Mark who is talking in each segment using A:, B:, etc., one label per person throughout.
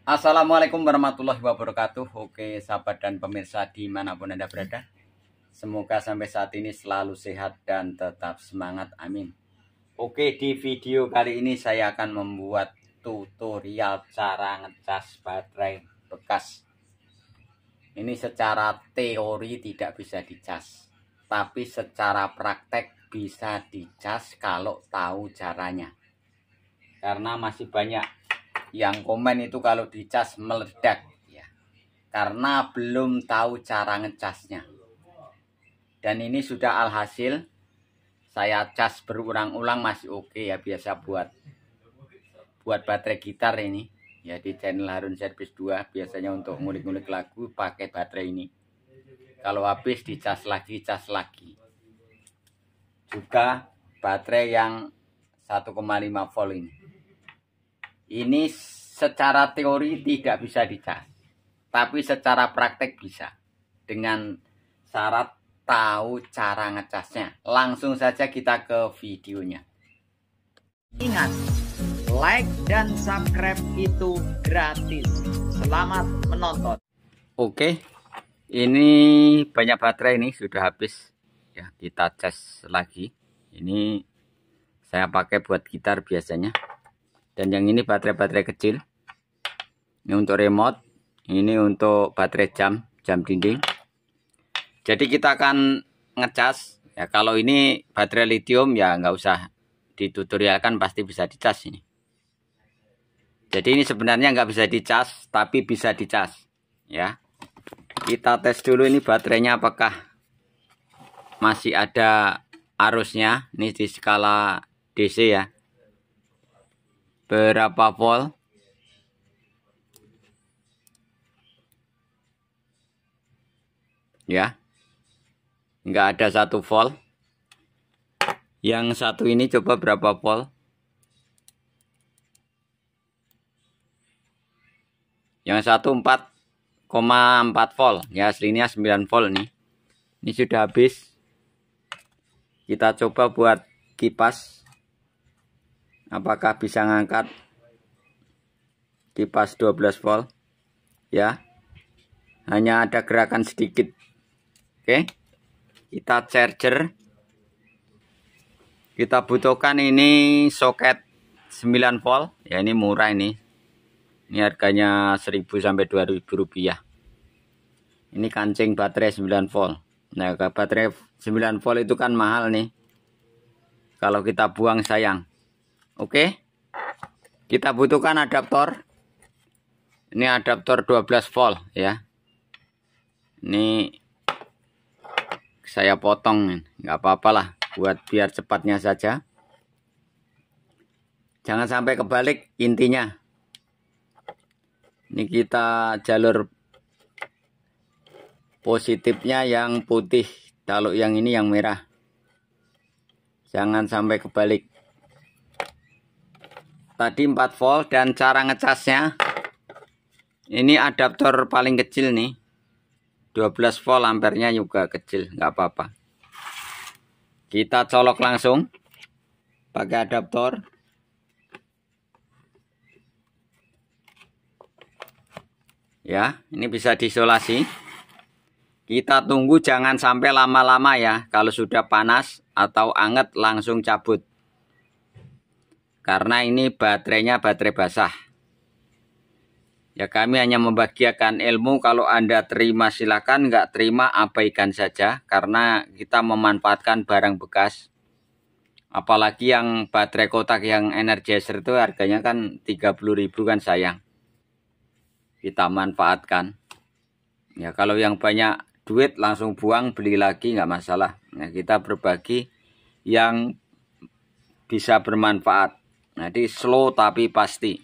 A: Assalamualaikum warahmatullahi wabarakatuh. Oke sahabat dan pemirsa dimanapun Anda berada, semoga sampai saat ini selalu sehat dan tetap semangat, amin. Oke, di video kali ini saya akan membuat tutorial cara ngecas baterai bekas. Ini secara teori tidak bisa dicas, tapi secara praktek bisa dicas kalau tahu caranya. Karena masih banyak yang komen itu kalau dicas meledak ya, karena belum tahu cara ngecasnya. Dan ini sudah alhasil saya cas berulang-ulang masih oke ya, biasa buat baterai gitar ini ya, di channel Harun Service 2 biasanya untuk ngulik-ngulik lagu pakai baterai ini. Kalau habis dicas lagi, cas lagi. Juga baterai yang 1,5 volt ini secara teori tidak bisa dicas, tapi secara praktek bisa, dengan syarat tahu cara ngecasnya. Langsung saja kita ke videonya.
B: Ingat, like dan subscribe itu gratis. Selamat menonton.
A: Oke, ini banyak baterai, ini sudah habis ya, kita cas lagi. Ini saya pakai buat gitar biasanya. Dan yang ini baterai-baterai kecil. Ini untuk remote, ini untuk baterai jam dinding. Jadi kita akan ngecas ya. Kalau ini baterai lithium ya nggak usah ditutorialkan, pasti bisa dicas ini. Jadi ini sebenarnya nggak bisa dicas, tapi bisa dicas ya. Kita tes dulu ini baterainya apakah masih ada arusnya. Ini di skala DC ya, berapa volt. Ya, nggak ada 1 volt. Yang satu ini coba berapa volt. Yang satu 4,4 volt ya, aslinya 9 volt nih. Ini sudah habis. Kita coba buat kipas, apakah bisa ngangkat kipas 12 volt ya. Hanya ada gerakan sedikit. Oke, kita charger. Kita butuhkan ini soket 9 volt ya, ini murah ini. Ini harganya 1.000 sampai 2.000 rupiah. Ini kancing baterai 9 volt. Nah, baterai 9 volt itu kan mahal nih. Kalau kita buang sayang. Oke. Kita butuhkan adaptor. Ini adaptor 12 volt ya. Ini saya potong, nggak apa-apa lah, buat biar cepatnya saja. Jangan sampai kebalik intinya. Ini kita jalur positifnya yang putih, kalau yang ini yang merah. Jangan sampai kebalik. Tadi 4 volt, dan cara ngecasnya ini adaptor paling kecil nih. 12 volt, ampernya juga kecil, nggak apa-apa. Kita colok langsung pakai adaptor. Ya, ini bisa diisolasi. Kita tunggu, jangan sampai lama-lama ya. Kalau sudah panas atau anget langsung cabut. Karena ini baterainya baterai basah. Ya, kami hanya membagikan ilmu. Kalau Anda terima silakan, nggak terima abaikan saja. Karena kita memanfaatkan barang bekas. Apalagi yang baterai kotak yang Energizer itu harganya kan 30.000 kan, sayang. Kita manfaatkan. Ya, kalau yang banyak duit langsung buang, beli lagi nggak masalah. Nah, kita berbagi yang bisa bermanfaat. Nanti slow tapi pasti.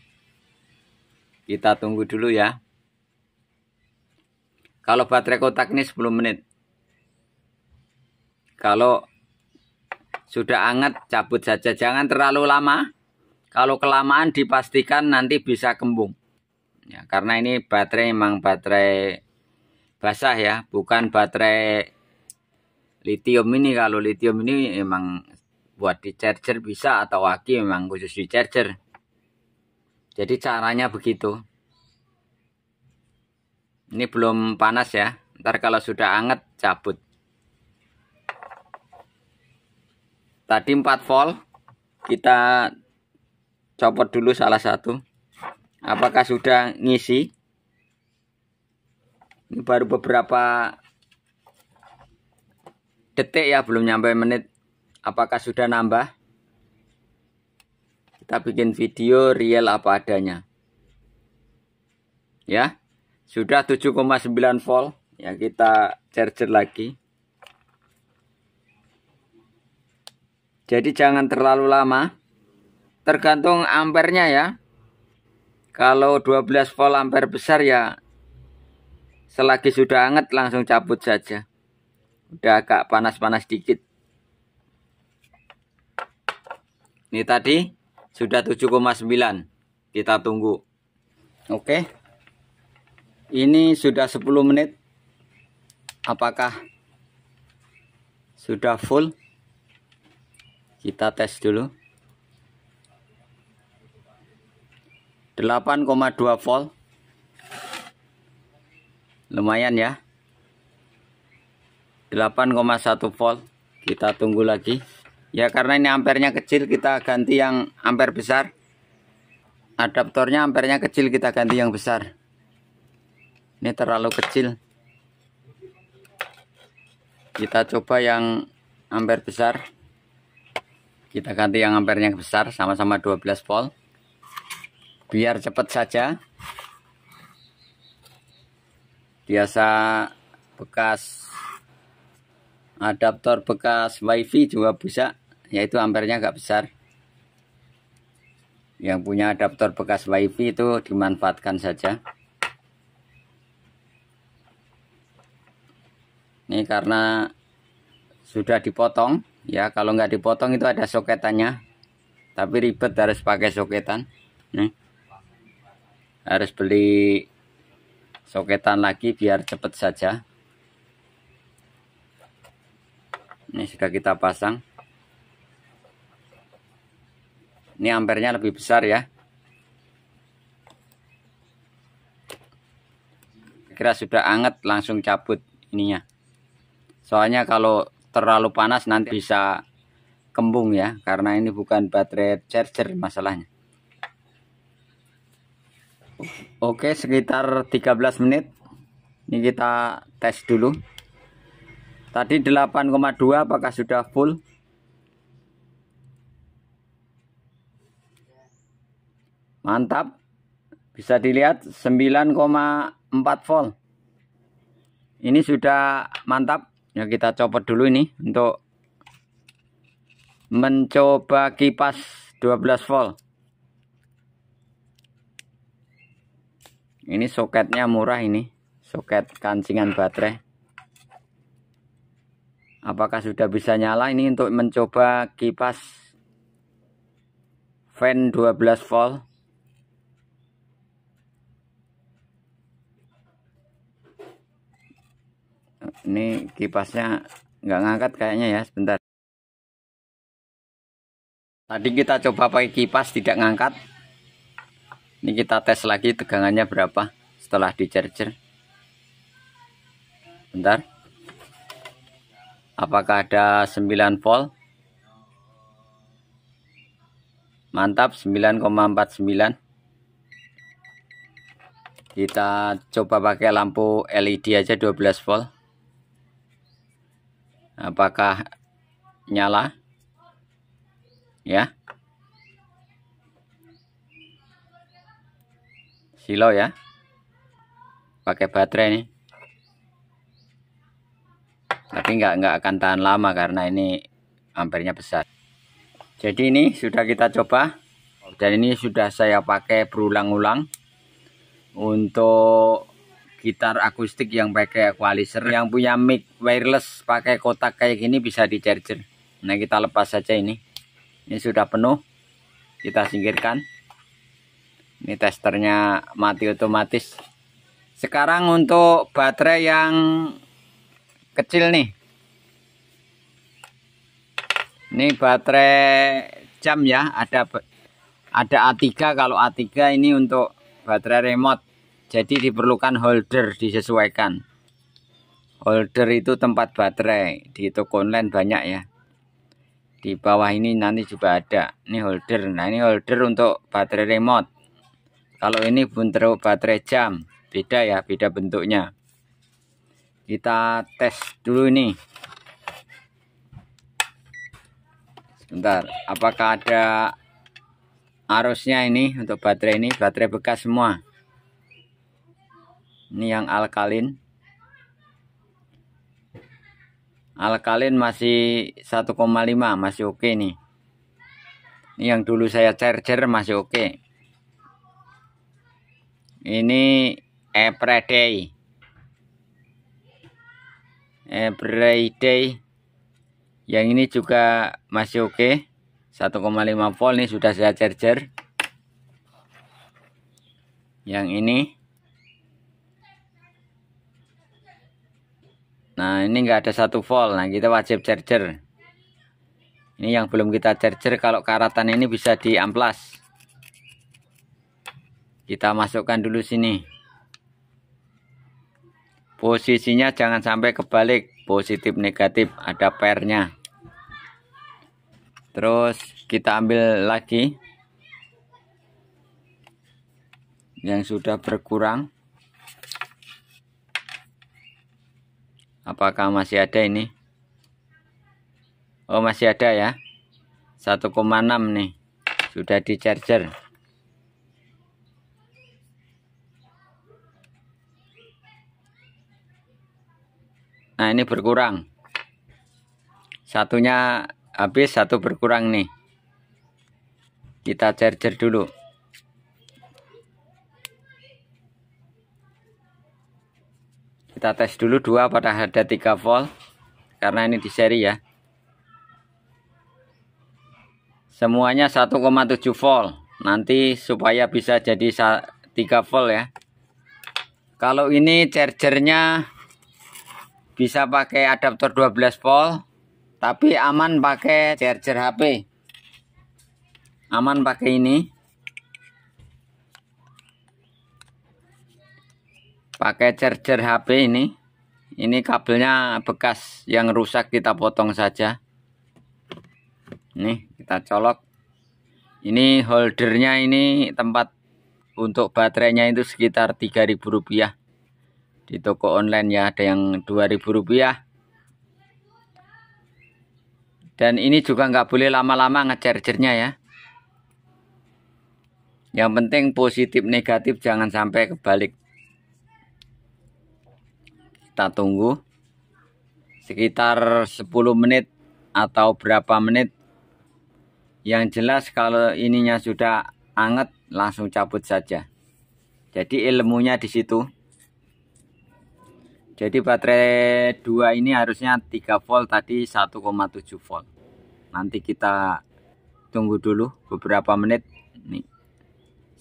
A: Kita tunggu dulu ya. Kalau baterai kotak ini 10 menit. Kalau sudah hangat cabut saja, jangan terlalu lama. Kalau kelamaan dipastikan nanti bisa kembung. Ya, karena ini baterai memang baterai basah ya, bukan baterai lithium ini. Kalau lithium ini memang buat di charger bisa, atau aki memang khusus di charger. Jadi caranya begitu. Ini belum panas ya. Ntar kalau sudah anget cabut. Tadi 4 volt. Kita copot dulu salah satu. Apakah sudah ngisi? Ini baru beberapa detik ya, belum nyampe menit. Apakah sudah nambah? Kita bikin video real apa adanya. Ya, sudah 7,9 volt. Ya, kita charger lagi. Jadi jangan terlalu lama. Tergantung ampernya ya. Kalau 12 volt ampere besar ya, selagi sudah hangat langsung cabut saja. Udah agak panas-panas dikit. Ini tadi sudah 7,9. Kita tunggu. Oke. Ini sudah 10 menit. Apakah sudah full? Kita tes dulu. 8,2 volt. Lumayan ya. 8,1 volt. Kita tunggu lagi. Ya karena ini ampernya kecil, kita ganti yang ampere besar. Adaptornya ampernya kecil, kita ganti yang besar. Ini terlalu kecil. Kita coba yang ampere besar. Kita ganti yang ampernya besar, sama-sama 12 volt. Biar cepat saja. Biasa bekas adaptor bekas wifi juga bisa, yaitu ampernya agak besar. Yang punya adaptor bekas wifi itu dimanfaatkan saja. Ini karena sudah dipotong ya, kalau nggak dipotong itu ada soketannya, tapi ribet harus pakai soketan. Nih, harus beli soketan lagi biar cepat saja. Ini sudah kita pasang. Ini ampernya lebih besar ya. Kira sudah anget langsung cabut ininya. Soalnya kalau terlalu panas nanti bisa kembung ya, karena ini bukan baterai charger masalahnya. Oke, sekitar 13 menit. Ini kita tes dulu. Tadi 8,2 apakah sudah full? Mantap. Bisa dilihat 9,4 volt. Ini sudah mantap. Ya, kita copot dulu ini untuk mencoba kipas 12 volt. Ini soketnya murah ini. Soket kancingan baterai. Apakah sudah bisa nyala? Ini untuk mencoba kipas fan 12 volt. Ini kipasnya nggak ngangkat kayaknya ya, sebentar. Tadi kita coba pakai kipas tidak ngangkat. Ini kita tes lagi tegangannya berapa setelah di charger. Bentar. Apakah ada 9 volt? Mantap, 9,49. Kita coba pakai lampu LED aja 12 volt. Apakah nyala? Ya. Silo ya. Pakai baterai nih. Tapi nggak akan tahan lama karena ini ampernya besar. Jadi ini sudah kita coba. Dan ini sudah saya pakai berulang-ulang. Untuk gitar akustik yang pakai equalizer, yang punya mic wireless pakai kotak kayak gini bisa di charger. Nah, kita lepas saja ini. Ini sudah penuh. Kita singkirkan. Ini testernya mati otomatis. Sekarang untuk baterai yang kecil nih. Ini baterai jam ya, ada A3. Kalau A3 ini untuk baterai remote. jadi diperlukan holder, disesuaikan. Holder itu tempat baterai, di toko online banyak ya. Di bawah ini nanti juga ada. Ini holder. Nah, ini holder untuk baterai remote. Kalau ini untuk baterai jam, beda ya, beda bentuknya. Kita tes dulu ini. Sebentar, apakah ada arusnya ini untuk baterai ini? Baterai bekas semua. Ini yang alkalin. Alkalin masih 1,5, masih oke nih. Ini yang dulu saya charger masih oke. Ini everyday. Yang ini juga masih oke. 1,5 volt nih sudah saya charger. Yang ini. Nah, ini enggak ada 1 volt. Nah, kita wajib charger. Ini yang belum kita charger, kalau karatan ini bisa diamplas. Kita masukkan dulu sini. Posisinya jangan sampai kebalik, positif negatif, ada pairnya. Terus kita ambil lagi yang sudah berkurang. Apakah masih ada ini? Oh, masih ada ya. 1,6 nih. Sudah di charger. Nah, ini berkurang. Satunya habis, satu berkurang nih. Kita charger dulu. Kita tes dulu 2 pada ada 3 volt. Karena ini di seri ya. Semuanya 1,7 volt. Nanti supaya bisa jadi 3 volt ya. Kalau ini chargernya bisa pakai adaptor 12 volt. Tapi aman pakai charger HP. Aman pakai ini. Pakai charger HP ini. Ini kabelnya bekas yang rusak, kita potong saja. Nih, kita colok. Ini holdernya, ini tempat untuk baterainya itu sekitar Rp3.000. Di toko online ya, ada yang Rp2.000. Dan ini juga nggak boleh lama-lama ngechargernya ya. Yang penting positif negatif jangan sampai kebalik. Kita tunggu sekitar 10 menit atau berapa menit. Yang jelas kalau ininya sudah anget langsung cabut saja. Jadi ilmunya di situ. Jadi baterai 2 ini harusnya 3 volt, tadi 1,7 volt. Nanti kita tunggu dulu beberapa menit nih.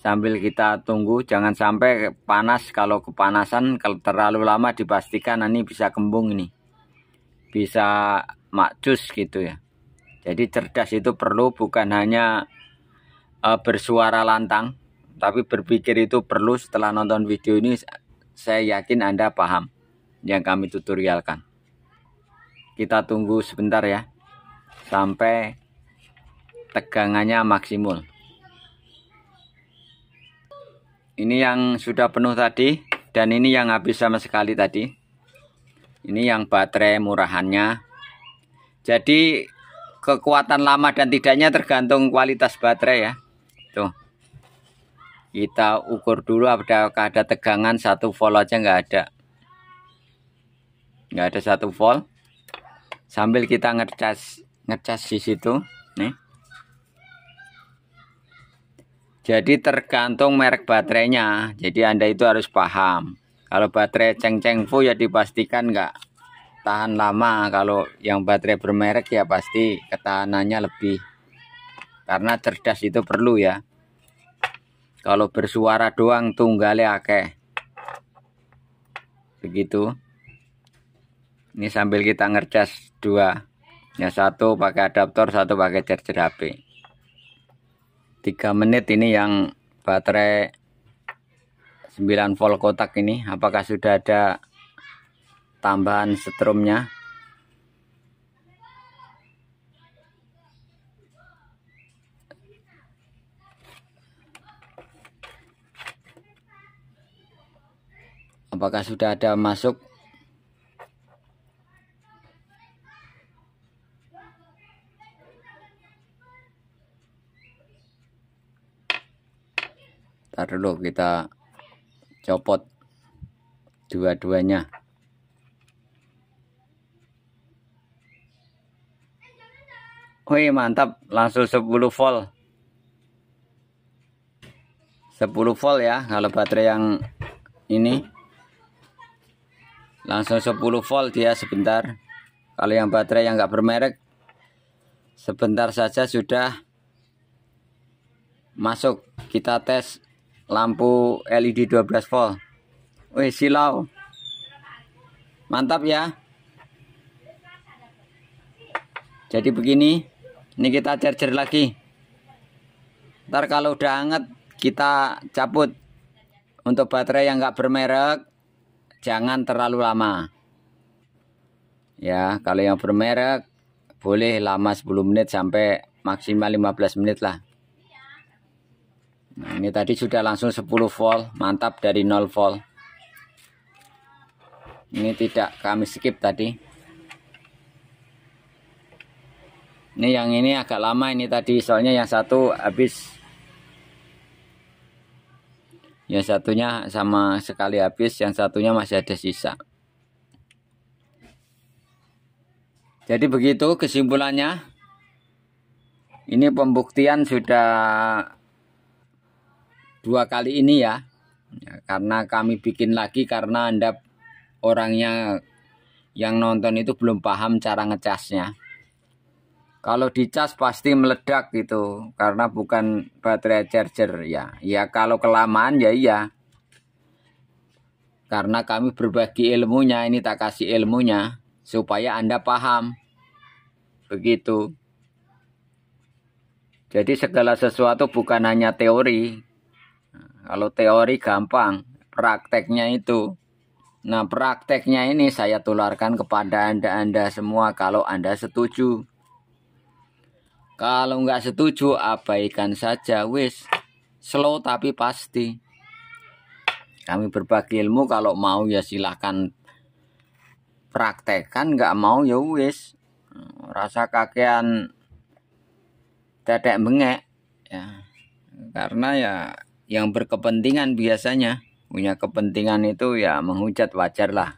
A: Sambil kita tunggu, jangan sampai panas. Kalau kepanasan, kalau terlalu lama dipastikan ini bisa kembung ini. Bisa makcus gitu ya. Jadi cerdas itu perlu, bukan hanya bersuara lantang. Tapi berpikir itu perlu. Setelah nonton video ini, saya yakin Anda paham yang kami tutorialkan. Kita tunggu sebentar ya. Sampai tegangannya maksimal. Ini yang sudah penuh tadi, dan ini yang habis sama sekali tadi. Ini yang baterai murahannya. Jadi kekuatan lama dan tidaknya tergantung kualitas baterai ya. Tuh. Kita ukur dulu apakah ada tegangan 1 volt aja nggak ada. Nggak ada 1 volt. Sambil kita ngecas di situ, nih. Jadi tergantung merek baterainya. Jadi Anda itu harus paham. Kalau baterai ceng-ceng fu ya dipastikan nggak tahan lama. Kalau yang baterai bermerek ya pasti ketahanannya lebih. Karena cerdas itu perlu ya. Kalau bersuara doang tunggale akeh. Begitu. Ini sambil kita ngercas 2. Ya, 1 pakai adaptor, 1 pakai charger HP. 3 menit ini yang baterai 9 volt kotak ini. Apakah sudah ada tambahan setrumnya? Apakah sudah ada masuk? Ntar dulu kita copot dua-duanya. Wih, mantap, langsung 10 volt. 10 volt ya kalau baterai yang ini. Langsung 10 volt dia sebentar. Kalau yang baterai yang nggak bermerek, sebentar saja sudah masuk. Kita tes lampu LED 12 volt. Wih, silau. Mantap ya. Jadi begini, ini kita charger lagi. Ntar kalau udah hangat kita cabut. Untuk baterai yang nggak bermerek, jangan terlalu lama. Ya, kalau yang bermerek boleh lama 10 menit sampai maksimal 15 menit lah. Nah, ini tadi sudah langsung 10 volt, mantap dari 0 volt. Ini tidak kami skip tadi. Ini yang ini agak lama ini tadi, soalnya yang satu habis. Yang satunya sama sekali habis, yang satunya masih ada sisa. Jadi begitu kesimpulannya. Ini pembuktian sudah 2 kali ini ya. Karena kami bikin lagi karena Anda orangnya yang nonton itu belum paham cara ngecasnya. Kalau dicas pasti meledak gitu, karena bukan baterai charger ya. Ya kalau kelamaan ya iya. Karena kami berbagi ilmunya, ini tak kasih ilmunya supaya Anda paham. Begitu. Jadi segala sesuatu bukan hanya teori. Kalau teori gampang, prakteknya itu. Nah, prakteknya ini saya tularkan kepada Anda semua kalau Anda setuju. Kalau nggak setuju, abaikan saja, wis. Slow tapi pasti. Kami berbagi ilmu, kalau mau ya silahkan praktekkan, nggak mau ya wis. Rasa kakean dedek bengek. Ya. Karena ya yang berkepentingan biasanya punya kepentingan itu ya menghujat, wajar lah.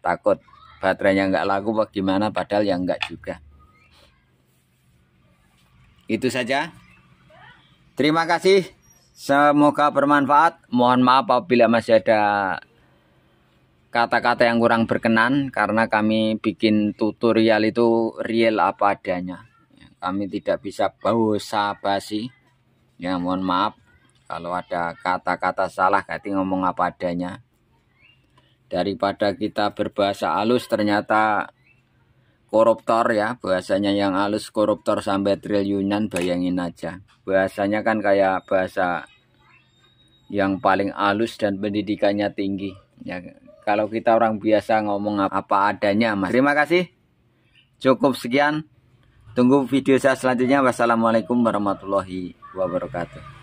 A: Takut baterainya nggak laku bagaimana, padahal yang nggak juga. Itu saja. Terima kasih. Semoga bermanfaat. Mohon maaf apabila masih ada kata-kata yang kurang berkenan, karena kami bikin tutorial itu real apa adanya. Kami tidak bisa basa-basi. Ya mohon maaf kalau ada kata-kata salah, ganti ngomong apa adanya. Daripada kita berbahasa halus ternyata koruptor ya, bahasanya yang halus koruptor sampai triliunan, bayangin aja. Bahasanya kan kayak bahasa yang paling halus dan pendidikannya tinggi. Ya, kalau kita orang biasa ngomong apa adanya, Mas. Terima kasih. Cukup sekian. Tunggu video saya selanjutnya. Wassalamualaikum warahmatullahi wabarakatuh.